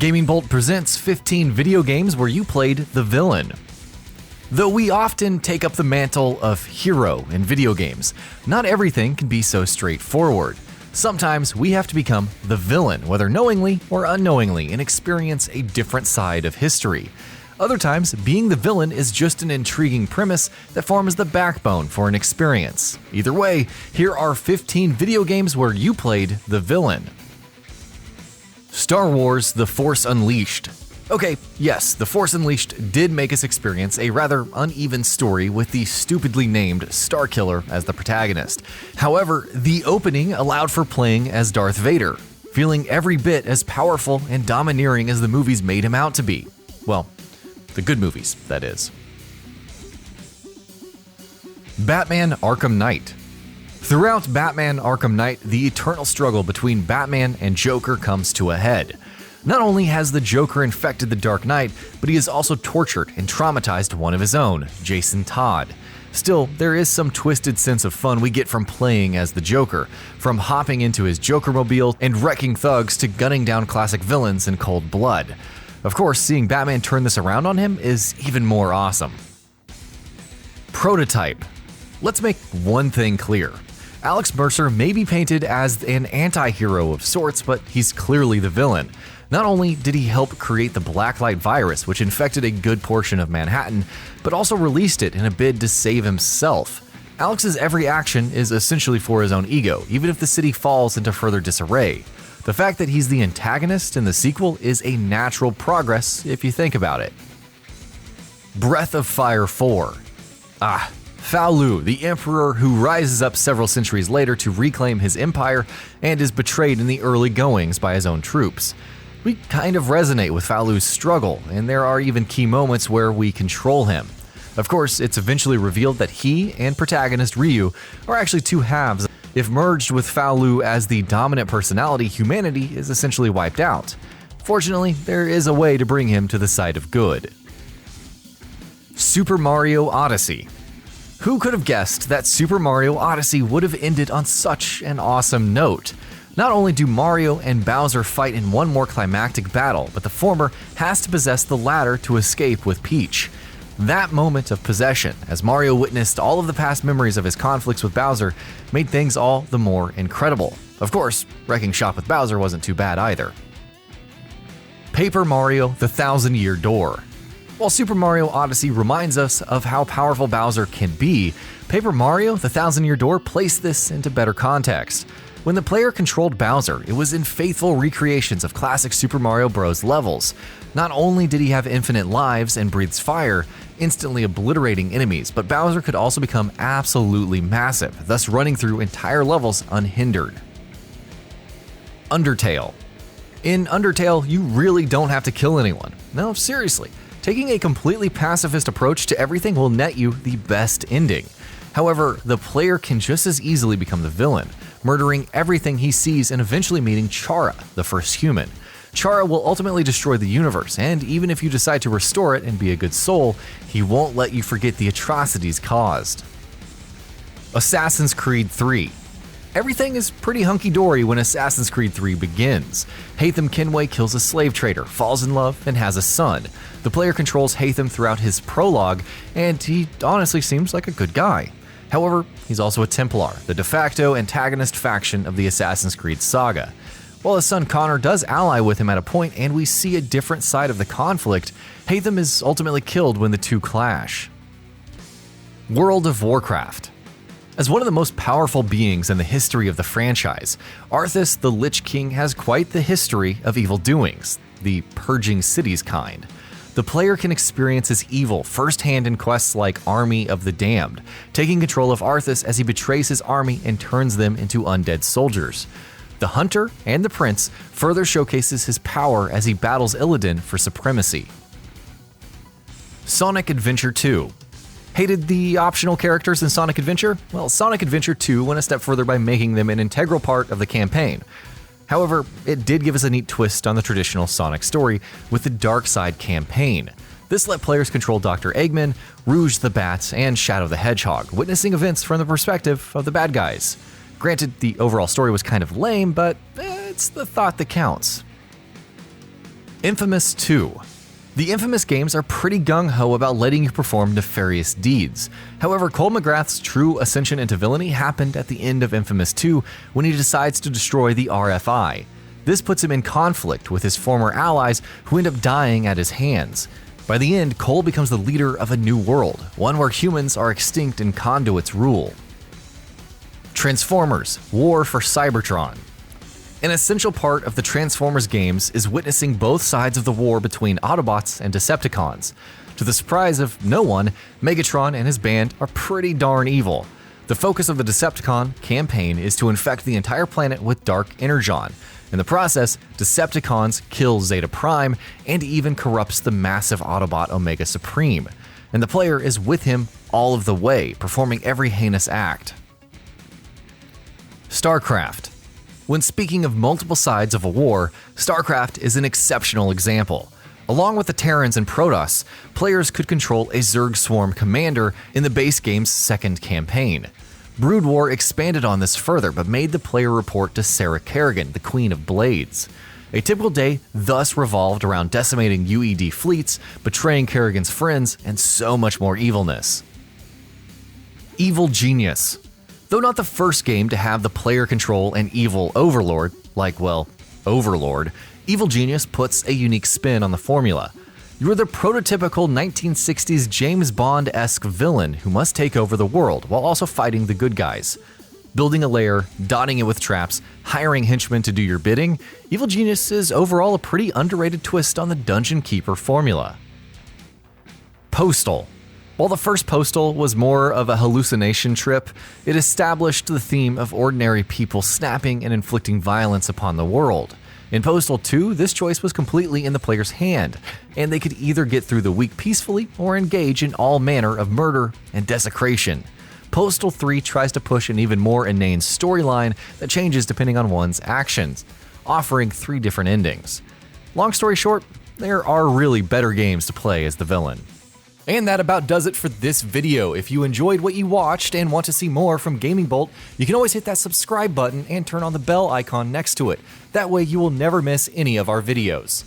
Gaming Bolt presents 15 video games where you played the villain. Though we often take up the mantle of hero in video games, not everything can be so straightforward. Sometimes we have to become the villain, whether knowingly or unknowingly, and experience a different side of history. Other times, being the villain is just an intriguing premise that forms the backbone for an experience. Either way, here are 15 video games where you played the villain. Star Wars: The Force Unleashed. Okay, yes, The Force Unleashed did make us experience a rather uneven story with the stupidly named Starkiller as the protagonist. However, the opening allowed for playing as Darth Vader, feeling every bit as powerful and domineering as the movies made him out to be. Well, the good movies, that is. Batman: Arkham Knight. Throughout Batman: Arkham Knight, the eternal struggle between Batman and Joker comes to a head. Not only has the Joker infected the Dark Knight, but he has also tortured and traumatized one of his own, Jason Todd. Still, there is some twisted sense of fun we get from playing as the Joker, from hopping into his Jokermobile and wrecking thugs to gunning down classic villains in cold blood. Of course, seeing Batman turn this around on him is even more awesome. Prototype. Let's make one thing clear. Alex Mercer may be painted as an anti-hero of sorts, but he's clearly the villain. Not only did he help create the Blacklight virus, which infected a good portion of Manhattan, but also released it in a bid to save himself. Alex's every action is essentially for his own ego, even if the city falls into further disarray. The fact that he's the antagonist in the sequel is a natural progress if you think about it. Breath of Fire 4. Fao Lu, the emperor who rises up several centuries later to reclaim his empire and is betrayed in the early goings by his own troops. We kind of resonate with Fao Lu's struggle, and there are even key moments where we control him. Of course, it's eventually revealed that he and protagonist Ryu are actually two halves. If merged with Fao Lu as the dominant personality, humanity is essentially wiped out. Fortunately, there is a way to bring him to the side of good. Super Mario Odyssey. Who could have guessed that Super Mario Odyssey would have ended on such an awesome note? Not only do Mario and Bowser fight in one more climactic battle, but the former has to possess the latter to escape with Peach. That moment of possession, as Mario witnessed all of the past memories of his conflicts with Bowser, made things all the more incredible. Of course, wrecking shop with Bowser wasn't too bad either. Paper Mario: The Thousand-Year Door. While Super Mario Odyssey reminds us of how powerful Bowser can be, Paper Mario: The Thousand-Year Door placed this into better context. When the player controlled Bowser, it was in faithful recreations of classic Super Mario Bros. Levels. Not only did he have infinite lives and breathes fire, instantly obliterating enemies, but Bowser could also become absolutely massive, thus running through entire levels unhindered. Undertale. In Undertale, you really don't have to kill anyone. No, seriously. Taking a completely pacifist approach to everything will net you the best ending. However, the player can just as easily become the villain, murdering everything he sees and eventually meeting Chara, the first human. Chara will ultimately destroy the universe, and even if you decide to restore it and be a good soul, he won't let you forget the atrocities caused. Assassin's Creed 3. Everything is pretty hunky-dory when Assassin's Creed 3 begins. Haytham Kenway kills a slave trader, falls in love, and has a son. The player controls Haytham throughout his prologue, and he honestly seems like a good guy. However, he's also a Templar, the de facto antagonist faction of the Assassin's Creed saga. While his son Connor does ally with him at a point and we see a different side of the conflict, Haytham is ultimately killed when the two clash. World of Warcraft. As one of the most powerful beings in the history of the franchise, Arthas the Lich King has quite the history of evil doings, the purging cities kind. The player can experience his evil firsthand in quests like Army of the Damned, taking control of Arthas as he betrays his army and turns them into undead soldiers. The Hunter and the Prince further showcases his power as he battles Illidan for supremacy. Sonic Adventure 2. Hated the optional characters in Sonic Adventure? Well, Sonic Adventure 2 went a step further by making them an integral part of the campaign. However, it did give us a neat twist on the traditional Sonic story with the Dark Side campaign. This let players control Dr. Eggman, Rouge the Bat, and Shadow the Hedgehog, witnessing events from the perspective of the bad guys. Granted, the overall story was kind of lame, but it's the thought that counts. Infamous 2. The Infamous games are pretty gung-ho about letting you perform nefarious deeds. However, Cole McGrath's true ascension into villainy happened at the end of Infamous 2 when he decides to destroy the RFI. This puts him in conflict with his former allies who end up dying at his hands. By the end, Cole becomes the leader of a new world, one where humans are extinct and conduits rule. Transformers: War for Cybertron. An essential part of the Transformers games is witnessing both sides of the war between Autobots and Decepticons. To the surprise of no one, Megatron and his band are pretty darn evil. The focus of the Decepticon campaign is to infect the entire planet with dark energon. In the process, Decepticons kill Zeta Prime and even corrupts the massive Autobot Omega Supreme. And the player is with him all of the way, performing every heinous act. STARCRAFT. When speaking of multiple sides of a war, STARCRAFT is an exceptional example. Along with the Terrans and Protoss, players could control a Zerg Swarm commander in the base game's second campaign. Brood War expanded on this further, but made the player report to Sarah Kerrigan, the Queen of Blades. A typical day thus revolved around decimating UED fleets, betraying Kerrigan's friends, and so much more evilness. Evil Genius. Though not the first game to have the player control an evil overlord, like, well, Overlord, Evil Genius puts a unique spin on the formula. You're the prototypical 1960s James Bond-esque villain who must take over the world while also fighting the good guys. Building a lair, dotting it with traps, hiring henchmen to do your bidding, Evil Genius is overall a pretty underrated twist on the Dungeon Keeper formula. Postal. While the first Postal was more of a hallucination trip, it established the theme of ordinary people snapping and inflicting violence upon the world. In Postal 2, this choice was completely in the player's hand, and they could either get through the week peacefully or engage in all manner of murder and desecration. Postal 3 tries to push an even more inane storyline that changes depending on one's actions, offering 3 different endings. Long story short, there are really better games to play as the villain. And that about does it for this video. If you enjoyed what you watched and want to see more from Gaming Bolt, you can always hit that subscribe button and turn on the bell icon next to it. That way you will never miss any of our videos.